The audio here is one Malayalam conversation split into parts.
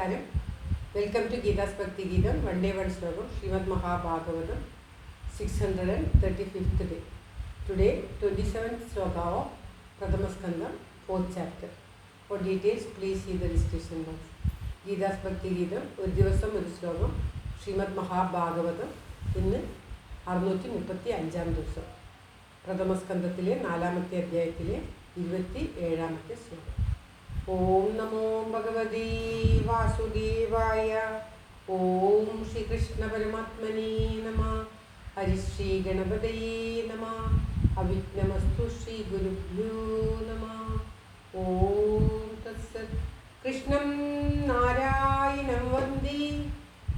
Namaskaram. Welcome to Gita's Bhakti Geetam, one day one slogan, Srimad Mahabhagavatam, 635th day. Today, 27th sloka of Prathama Skandam, 4th chapter. For details, please see the description box. Gita's Bhakti Geetam, ഒരു ദിവസം ഒരു ശ്ലോകം, ശ്രീമദ് മഹാഭാഗവതം, ഇന്ന് 635 ദിവസം. പ്രഥമസ്കന്ധത്തിലെ 4ാമത്തെ അധ്യായത്തിലെ 27ാമത്തെ ശ്ലോകം. ഓം നമോ ഭഗവതേ വാസുദേവായ. ഓം ശ്രീകൃഷ്ണ പരമാത്മനേ നമഃ. ഹരിശ്രീ ഗണപതയേ നമഃ. അവിഘ്നമസ്തു ശ്രീ ഗുരുഭ്യോ നമഃ. ഓം തത്സത്. കൃഷ്ണം നാരായണം വന്ദേ,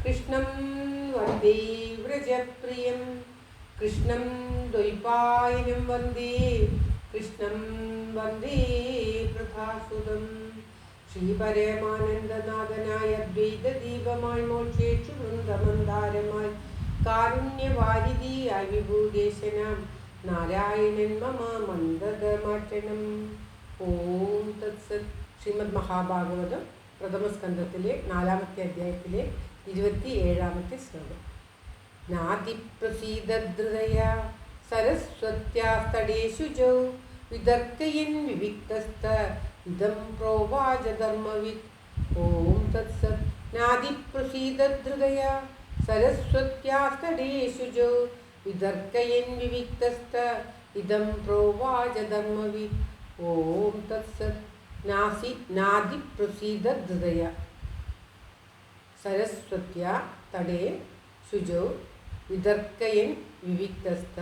കൃഷ്ണം വന്ദേ വ്രജപ്രിയം, കൃഷ്ണം ദ്വൈപായനം വന്ദേ, കൃഷ്ണം വന്ദേ പ്രഭാസുതം. ശ്രീപരമാനന്ദനാഥനായ അദ്വൈതദീപമായി മോക്ഷേക്ഷു വൃന്ദമന്ദാരമായി കാരുണ്യവാരിധിയായി വിഭൂദേശനാം നാരായണൻ മമ മന്ദതമാറ്റണം. ഓം തത്സത്. ശ്രീമദ് മഹാഭാഗവതം പ്രഥമസ്കന്ധത്തിലെ 4ാമത്തെ അധ്യായത്തിലെ 27ാമത്തെ ശ്ലോകം. നാദിപ്രസീദധൃതയ സരസ്വത്യാസ്തടേഷുജൗ വിതർക്കയൻ വിവിക്തസ്ത ഇദം പ്രോവാച ധർമ്മവിത്. ഓം തത്സത്. നാദിപ്രസീദധൃതയ സരസ്വത്യാസ്തടേഷുജൗ വിതർക്കയൻ വിവിക്തസ്ത ഇദം പ്രോവാച ധർമ്മവിത്. ഓം തത്സത്. നാദിപ്രസീദധൃതയ സരസ്വത്യാ തടേ ശുചൗ വിതർക്കയൻ വിവിക്തസ്ത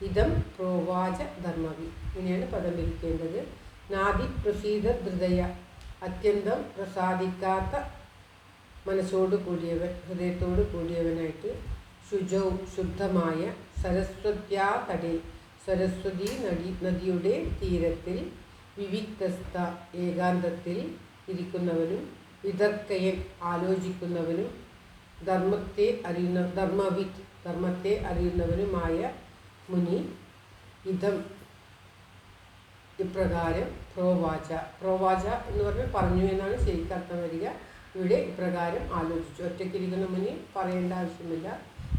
ഇദം പ്രോവാച ധർമ്മവി. ഇങ്ങനെയാണ് പദം വിരിക്കേണ്ടത്. നാദിപ്രസീദധൃതയ, അത്യന്തം പ്രസാദിക്കാത്ത മനസ്സോട് കൂടിയവൻ, ഹൃദയത്തോട് കൂടിയവനായിട്ട്, ശുചൗ ശുദ്ധമായ, സരസ്വത്യാ തടേ സരസ്വതി നദിയുടെ തീരത്തിൽ, വിവിക്തസ്ഥ ഏകാന്തത്തിൽ ഇരിക്കുന്നവനും, വിതർക്കയൻ ആലോചിക്കുന്നവനും, ധർമ്മത്തെ അറിയുന്നവനുമായ മുനി ഇതം ഇപ്രകാരം പ്രോവാച എന്ന് പറഞ്ഞാൽ പറഞ്ഞു എന്നാണ് ശരിക്കർത്ഥം വരിക. ഇവിടെ ഇപ്രകാരം ആലോചിച്ചു. ഒറ്റയ്ക്കിരിക്കുന്ന മുനി പറയേണ്ട ആവശ്യമില്ല,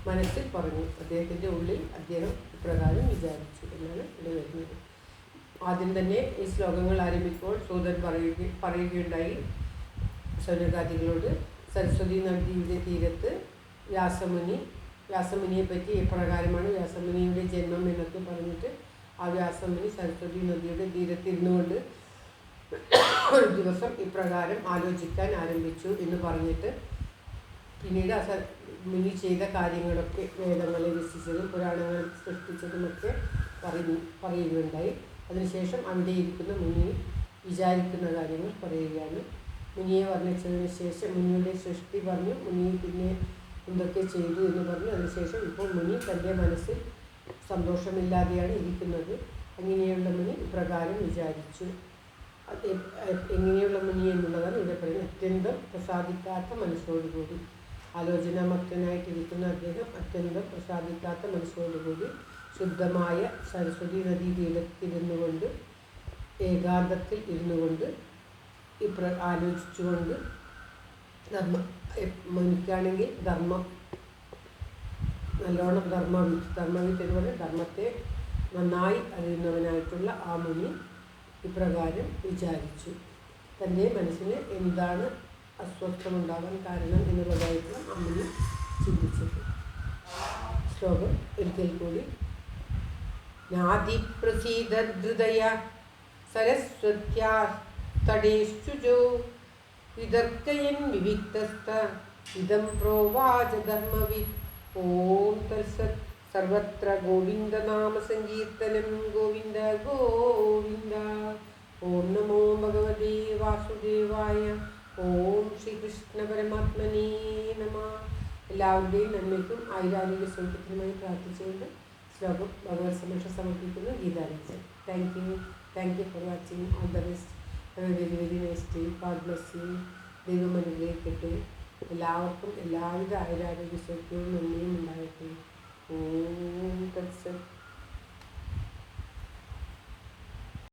മനസ്സിൽ പറഞ്ഞു. അദ്ദേഹത്തിൻ്റെ ഉള്ളിൽ അദ്ദേഹം ഇപ്രകാരം വിചാരിച്ചു എന്നാണ് ഇവിടെ വരുന്നത്. ആദ്യം തന്നെ ഈ ശ്ലോകങ്ങൾ ആരംഭിക്കുമ്പോൾ സൂതൻ പറയുകയുണ്ടായി സൗനകാദികളോട്, സരസ്വതി നദിയുടെ തീരത്ത് വ്യാസമുനിയെ പറ്റി എപ്രകാരമാണ് വ്യാസമുനിയുടെ ജന്മം എന്നൊക്കെ പറഞ്ഞിട്ട് ആ വ്യാസമുനി സരസ്വതി നദിയുടെ തീരത്തിരുന്നു കൊണ്ട് ഒരു ദിവസം ഇപ്രകാരം ആലോചിക്കാൻ ആരംഭിച്ചു എന്ന് പറഞ്ഞിട്ട് പിന്നീട് മുനി ചെയ്ത കാര്യങ്ങളൊക്കെ, വേദങ്ങളെ രചിച്ചതും പുരാണങ്ങൾ സൃഷ്ടിച്ചതുമൊക്കെ പറയുകയുണ്ടായി. അതിനുശേഷം അവിടെ ഇരിക്കുന്ന മുനി വിചാരിക്കുന്ന കാര്യങ്ങൾ പറയുകയാണ്. മുനിയെ വർണ്ണിച്ചതിന് ശേഷം മുനിയുടെ സൃഷ്ടി പറഞ്ഞു, മുനി പിന്നെ എന്തൊക്കെ ചെയ്തു എന്ന് പറഞ്ഞു. അതിനുശേഷം ഇപ്പോൾ മുനി തൻ്റെ മനസ്സിൽ സന്തോഷമില്ലാതെയാണ് ഇരിക്കുന്നത്. അങ്ങനെയുള്ള മുനി ഇപ്രകാരം വിചാരിച്ചു. എങ്ങനെയുള്ള മുനി എന്നുള്ളതാണ് ഇവിടെ പറയുന്നത്. അത്യന്തം പ്രസാദിക്കാത്ത മനസ്സോടുകൂടി, ആലോചനാമഗ്നായിട്ടിരിക്കുന്ന അദ്ദേഹം അത്യന്തം പ്രസാദിക്കാത്ത മനസ്സോടുകൂടി ശുദ്ധമായ സരസ്വതി നദീ തീരത്തിരുന്നു കൊണ്ട്, ഏകാന്തത്തിൽ ഇരുന്നു കൊണ്ട് ആലോചിച്ചുകൊണ്ട്, മുനിക്കാണെങ്കിൽ നല്ലോണം ധർമ്മവിത്ത് എന്ന് പറഞ്ഞാൽ ധർമ്മത്തെ നന്നായി അറിയുന്നവനായിട്ടുള്ള ആ മുനി ഇപ്രകാരം വിചാരിച്ചു. തൻ്റെ മനസ്സിന് എന്താണ് അസ്വസ്ഥമുണ്ടാകാൻ കാരണം എന്നുള്ളതായിട്ടുള്ള ആ മുനി ചിന്തിച്ചത്. ശ്ലോകം ഒരിക്കൽ കൂടി. നാദിപ്രസീദധൃതയ സരസ്വത്യാ തടേഷുജോ വിതർക്കയൻ വിവിക്തസ്ത ഇദം പ്രോവാച ധർമ്മവിത്. ഓം തത്സത്. സർവത്ര ഗോവിന്ദനാമ സങ്കീർത്തനം. ഗോവിന്ദ ഗോവിന്ദ. ഓം നമോ ഭഗവതേ വാസുദേവായ. ഓം ശ്രീകൃഷ്ണ പരമാത്മനേ നമഃ. എല്ലാവരുടെയും നന്മയ്ക്കും ആയുരാരോഗ്യ സൗഖ്യത്തിനുമായി പ്രാർത്ഥിച്ചുകൊണ്ട് ശ്ലോകം ഭഗവത് സമക്ഷം സമർപ്പിക്കുന്നു. ഗീതാലക്ഷൻ. Thank you for watching. All the best. Have a very very nice day. God bless you. ദൈവം അനുഗ്രഹിക്കട്ടെ. എല്ലാവർക്കും എല്ലാവിധ ആയുരാരോഗ്യ സൗഖ്യവും നന്മയും ഉണ്ടാകട്ടെ. ഓം തത്സത്.